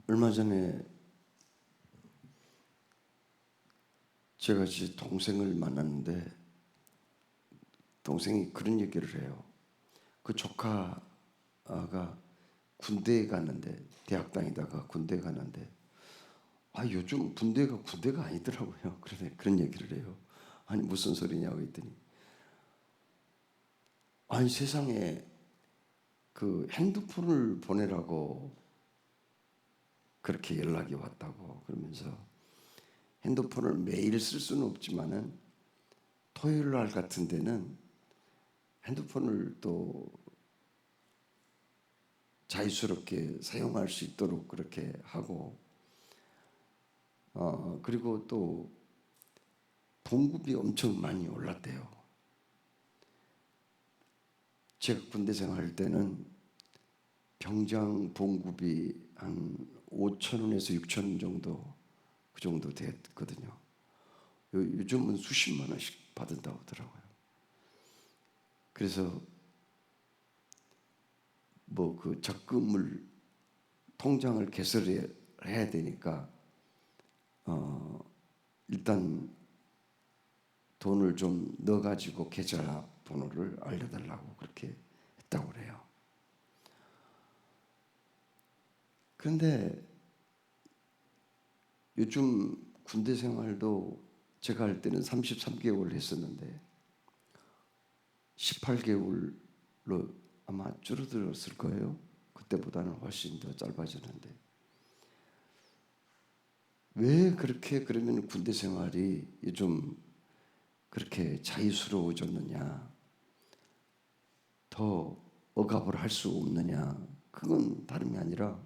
얼마 전에 제가 제 동생을 만났는데 동생이 그런 얘기를 해요. 그 조카가 군대에 갔는데 대학 다니다가 군대에 갔는데 요즘 군대가 아니더라고요. 그런 얘기를 해요. 아니 무슨 소리냐고 했더니 아니 세상에 그 핸드폰을 보내라고 그렇게 연락이 왔다고 그러면서 핸드폰을 매일 쓸 수는 없지만은 토요일 날 같은 데는 핸드폰을 또 자유스럽게 사용할 수 있도록 그렇게 하고 그리고 또 봉급이 엄청 많이 올랐대요. 제가 군대 생활할 때는 병장 봉급이 한 5천 원에서 6천 원 정도 그 정도 됐거든요. 요즘은 수십만 원씩 받는다고 하더라고요. 그래서 뭐 그 적금을 통장을 개설해야 되니까 일단 돈을 좀 넣어가지고 계좌 번호를 알려달라고 그렇게 했다고 그래요. 그런데 요즘 군대 생활도 제가 할 때는 33개월 했었는데 18개월로 아마 줄어들었을 거예요. 그때보다는 훨씬 더 짧아졌는데 왜 그렇게 그러면 군대 생활이 요즘 그렇게 자유스러워졌느냐, 더 억압을 할 수 없느냐, 그건 다름이 아니라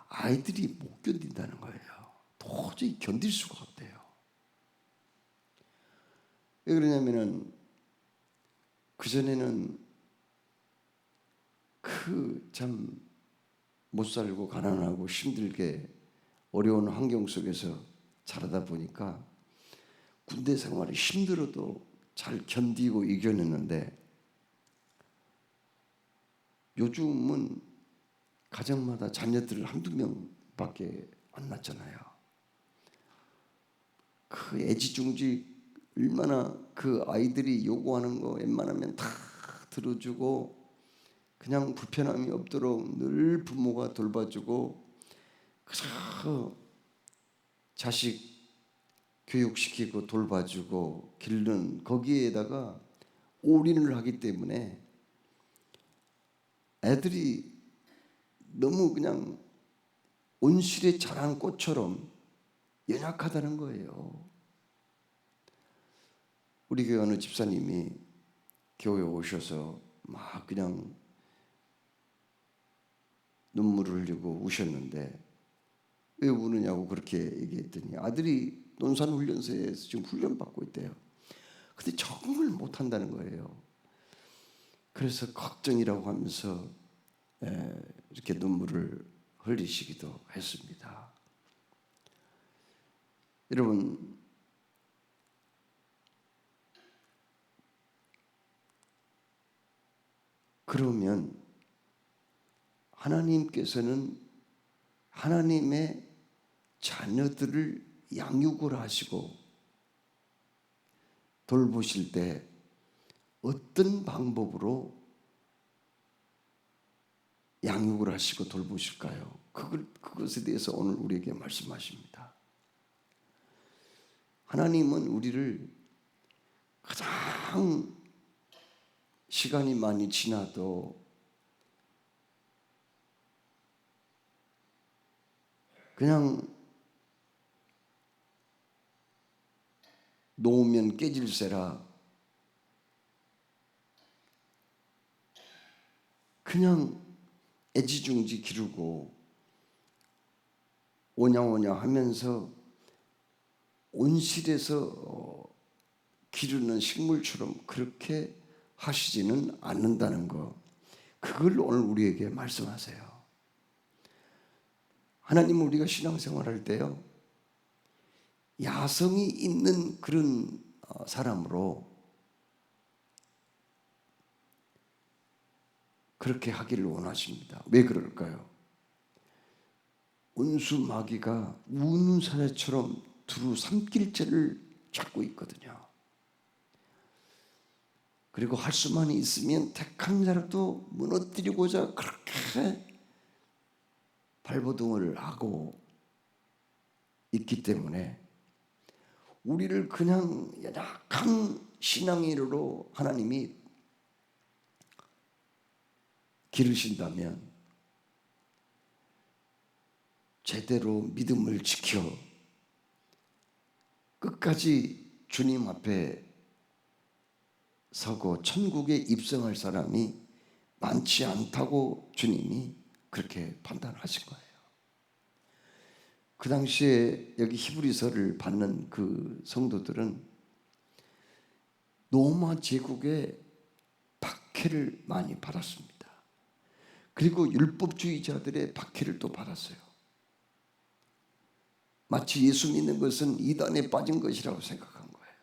아이들이 못 견딘다는 거예요. 도저히 견딜 수가 없대요. 왜 그러냐면은 그전에는 그 참 못 살고 가난하고 힘들게 어려운 환경 속에서 자라다 보니까 군대 생활이 힘들어도 잘 견디고 이겨냈는데 요즘은 가정마다 자녀들 한두 명밖에 안 낳잖아요. 그 애지중지 얼마나 그 아이들이 요구하는 거 웬만하면 다 들어주고 그냥 불편함이 없도록 늘 부모가 돌봐주고 그저 자식 교육시키고 돌봐주고 기르는 거기에다가 올인을 하기 때문에 애들이 너무 그냥 온실에 자란 꽃처럼 연약하다는 거예요. 우리 교회 어느 집사님이 교회에 오셔서 막 그냥 눈물을 흘리고 우셨는데 왜 우느냐고 그렇게 얘기했더니 아들이 논산훈련소에서 지금 훈련받고 있대요. 근데 적응을 못한다는 거예요. 그래서 걱정이라고 하면서 이렇게 눈물을 흘리시기도 했습니다. 여러분, 그러면 하나님께서는 하나님의 자녀들을 양육을 하시고 돌보실 때 어떤 방법으로 양육을 하시고 돌보실까요? 그것에 대해서 오늘 우리에게 말씀하십니다. 하나님은 우리를 가장 시간이 많이 지나도 그냥 놓으면 깨질세라 그냥 애지중지 기르고 오냐오냐 하면서 온실에서 기르는 식물처럼 그렇게 하시지는 않는다는 거, 그걸 오늘 우리에게 말씀하세요. 하나님은 우리가 신앙생활할 때요, 야성이 있는 그런 사람으로 그렇게 하기를 원하십니다. 왜 그럴까요? 온수 마귀가 우는 사자처럼 두루 삼킬죄를 찾고 있거든요. 그리고 할 수만 있으면 택한 자라도 무너뜨리고자 그렇게 발버둥을 하고 있기 때문에 우리를 그냥 약한 신앙인으로 하나님이 기르신다면 제대로 믿음을 지켜 끝까지 주님 앞에 서고 천국에 입성할 사람이 많지 않다고 주님이 그렇게 판단하신 거예요. 그 당시에 여기 히브리서를 받는 그 성도들은 로마 제국의 박해를 많이 받았습니다. 그리고 율법주의자들의 박해를 또 받았어요. 마치 예수 믿는 것은 이단에 빠진 것이라고 생각한 거예요.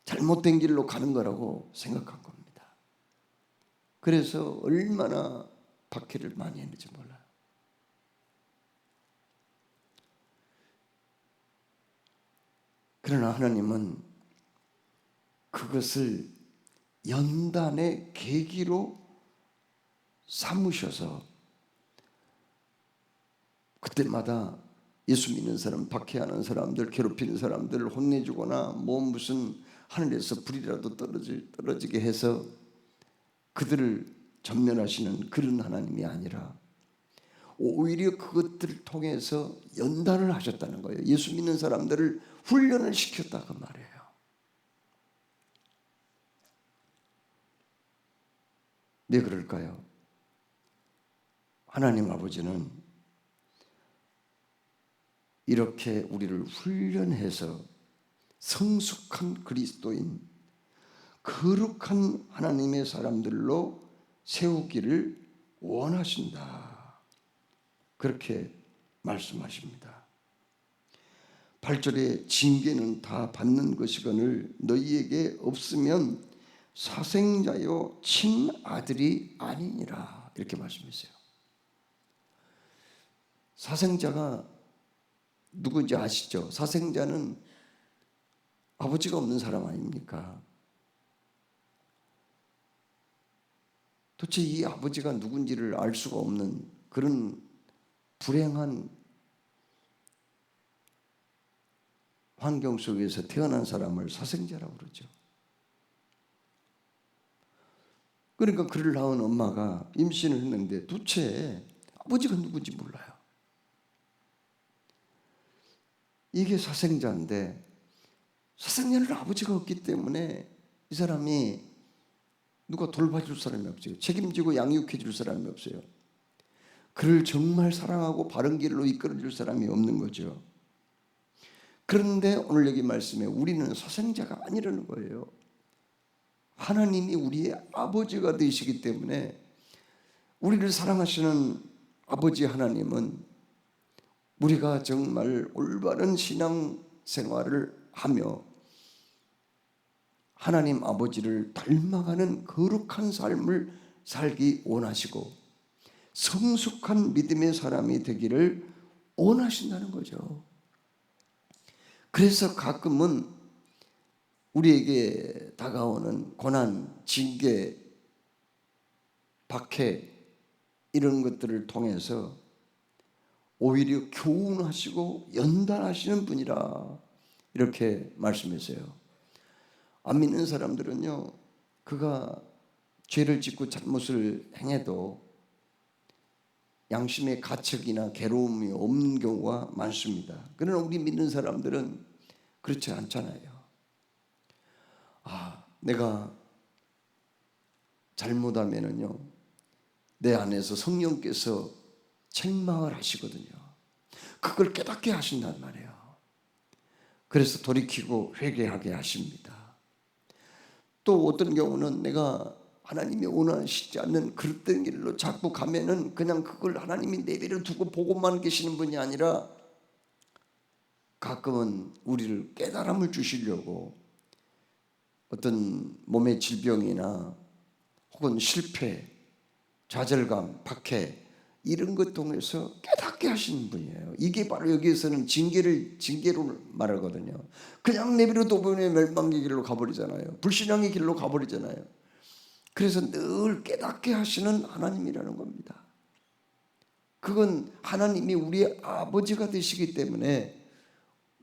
잘못된 길로 가는 거라고 생각한 겁니다. 그래서 얼마나 박해를 많이 했는지 몰라요. 그러나 하나님은 그것을 연단의 계기로 삼으셔서 그때마다 예수 믿는 사람, 박해하는 사람들, 괴롭히는 사람들 혼내주거나 뭐 무슨 하늘에서 불이라도 떨어지게 해서 그들을 전면하시는 그런 하나님이 아니라 오히려 그것들을 통해서 연단을 하셨다는 거예요. 예수 믿는 사람들을 훈련을 시켰다 그 말이에요. 왜 그럴까요? 하나님 아버지는 이렇게 우리를 훈련해서 성숙한 그리스도인, 거룩한 하나님의 사람들로 세우기를 원하신다. 그렇게 말씀하십니다. 8절에 징계는 다 받는 것이거늘 너희에게 없으면 사생자요 친아들이 아니니라. 이렇게 말씀했어요. 사생자가 누군지 아시죠? 사생자는 아버지가 없는 사람 아닙니까? 도대체 이 아버지가 누군지를 알 수가 없는 그런 불행한 환경 속에서 태어난 사람을 사생자라고 그러죠. 그러니까 그를 낳은 엄마가 임신을 했는데 도대체 아버지가 누군지 몰라요. 이게 사생자인데 사생자는 아버지가 없기 때문에 이 사람이 누가 돌봐줄 사람이 없어요. 책임지고 양육해 줄 사람이 없어요. 그를 정말 사랑하고 바른 길로 이끌어 줄 사람이 없는 거죠. 그런데 오늘 여기 말씀에 우리는 사생자가 아니라는 거예요. 하나님이 우리의 아버지가 되시기 때문에 우리를 사랑하시는 아버지 하나님은 우리가 정말 올바른 신앙 생활을 하며 하나님 아버지를 닮아가는 거룩한 삶을 살기 원하시고 성숙한 믿음의 사람이 되기를 원하신다는 거죠. 그래서 가끔은 우리에게 다가오는 고난, 징계, 박해 이런 것들을 통해서 오히려 교훈하시고 연단하시는 분이라 이렇게 말씀했어요. 안 믿는 사람들은요, 그가 죄를 짓고 잘못을 행해도 양심의 가책이나 괴로움이 없는 경우가 많습니다. 그러나 우리 믿는 사람들은 그렇지 않잖아요. 내가 잘못하면은요, 내 안에서 성령께서 책망을 하시거든요. 그걸 깨닫게 하신단 말이에요. 그래서 돌이키고 회개하게 하십니다. 또 어떤 경우는 내가 하나님이 원하시지 않는 그릇된 길로 자꾸 가면은 그냥 그걸 하나님이 내버려 두고 보고만 계시는 분이 아니라 가끔은 우리를 깨달음을 주시려고 어떤 몸의 질병이나 혹은 실패, 좌절감, 박해 이런 것 통해서 깨닫게 깨닫게 하시는 분이에요. 이게 바로 여기에서는 징계로 말하거든요. 그냥 내버려둬 보면 멸망의 길로 가버리잖아요. 불신앙의 길로 가버리잖아요. 그래서 늘 깨닫게 하시는 하나님이라는 겁니다. 그건 하나님이 우리의 아버지가 되시기 때문에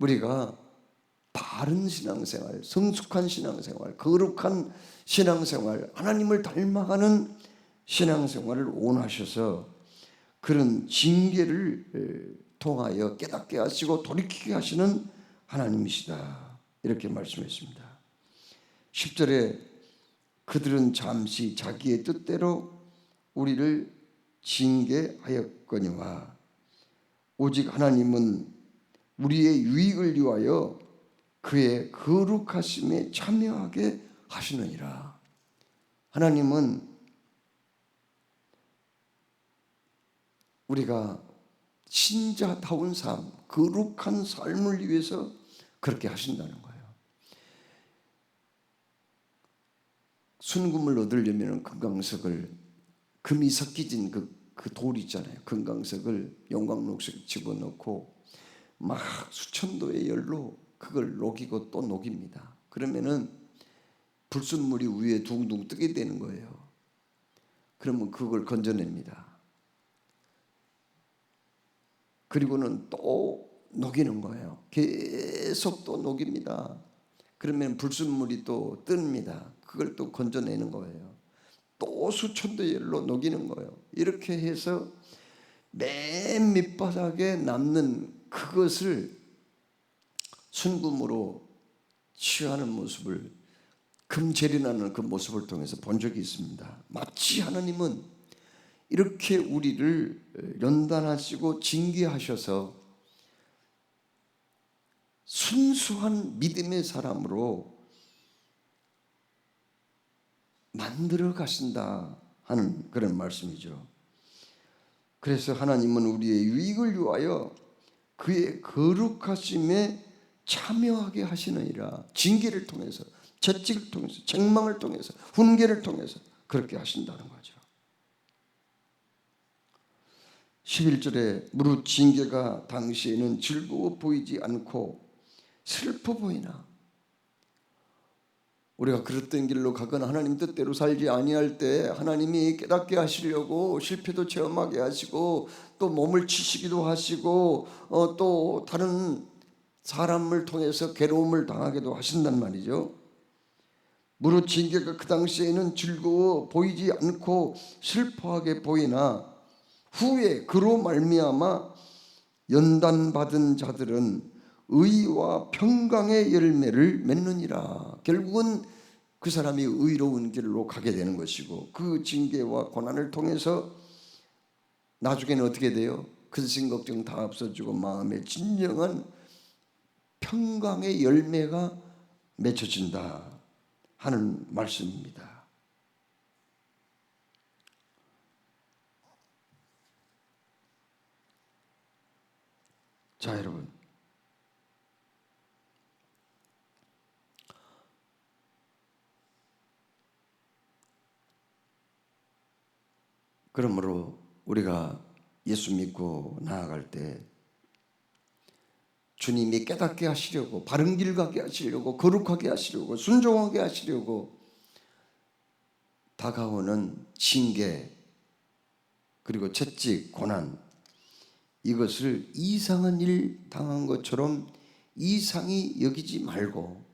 우리가 바른 신앙생활, 성숙한 신앙생활, 거룩한 신앙생활, 하나님을 닮아가는 신앙생활을 원하셔서 그런 징계를 통하여 깨닫게 하시고 돌이키게 하시는 하나님이시다, 이렇게 말씀했습니다. 10절에 그들은 잠시 자기의 뜻대로 우리를 징계하였거니와 오직 하나님은 우리의 유익을 위하여 그의 거룩하심에 참여하게 하시느니라. 하나님은 우리가 신자다운 삶, 거룩한 삶을 위해서 그렇게 하신다는 거예요. 순금을 얻으려면 금강석을, 금이 섞이진 그 돌 있잖아요. 금강석을 용광록석에 집어넣고 막 수천도의 열로 그걸 녹이고 또 녹입니다. 그러면은 불순물이 위에 둥둥 뜨게 되는 거예요. 그러면 그걸 건져냅니다. 그리고는 또 녹이는 거예요. 계속 또 녹입니다. 그러면 불순물이 또 뜹니다. 그걸 또 건져내는 거예요. 또 수천도의 열로 녹이는 거예요. 이렇게 해서 맨 밑바닥에 남는 그것을 순금으로 취하는 모습을, 금재련하는 그 모습을 통해서 본 적이 있습니다. 마치 하나님은 이렇게 우리를 연단하시고 징계하셔서 순수한 믿음의 사람으로 만들어 가신다 하는 그런 말씀이죠. 그래서 하나님은 우리의 유익을 위하여 그의 거룩하심에 참여하게 하시느니라. 징계를 통해서, 채찍을 통해서, 책망을 통해서, 훈계를 통해서 그렇게 하신다는 거죠. 11절에 무릇 징계가 당시에는 즐거워 보이지 않고 슬퍼 보이나, 우리가 그릇된 길로 가거나 하나님 뜻대로 살지 아니할 때 하나님이 깨닫게 하시려고 실패도 체험하게 하시고 또 몸을 치시기도 하시고 또 다른 사람을 통해서 괴로움을 당하기도 하신단 말이죠. 무릇 징계가 그 당시에는 즐거워 보이지 않고 슬퍼하게 보이나 후에 그로 말미암아 연단받은 자들은 의와 평강의 열매를 맺느니라. 결국은 그 사람이 의로운 길로 가게 되는 것이고, 그 징계와 고난을 통해서 나중에는 어떻게 돼요? 근심 걱정 다 없어지고 마음에 진정한 평강의 열매가 맺혀진다 하는 말씀입니다. 자, 여러분, 그러므로 우리가 예수 믿고 나아갈 때 주님이 깨닫게 하시려고, 바른 길 가게 하시려고, 거룩하게 하시려고, 순종하게 하시려고 다가오는 징계, 그리고 채찍, 고난, 이것을 이상한 일 당한 것처럼 이상히 여기지 말고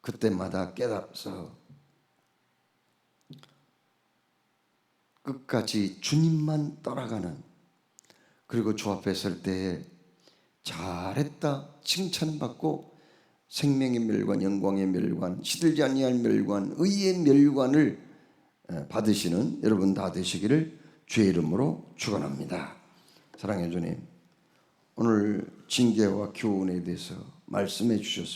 그때마다 깨달아서 끝까지 주님만 따라가는, 그리고 주 앞에 설 때에 잘했다 칭찬받고 생명의 멸관, 영광의 멸관, 시들지 아니할 멸관, 의의 멸관을 받으시는 여러분 다 되시기를 주의 이름으로 축원합니다. 사랑해 주님, 오늘 징계와 교훈에 대해서 말씀해 주셨습니다.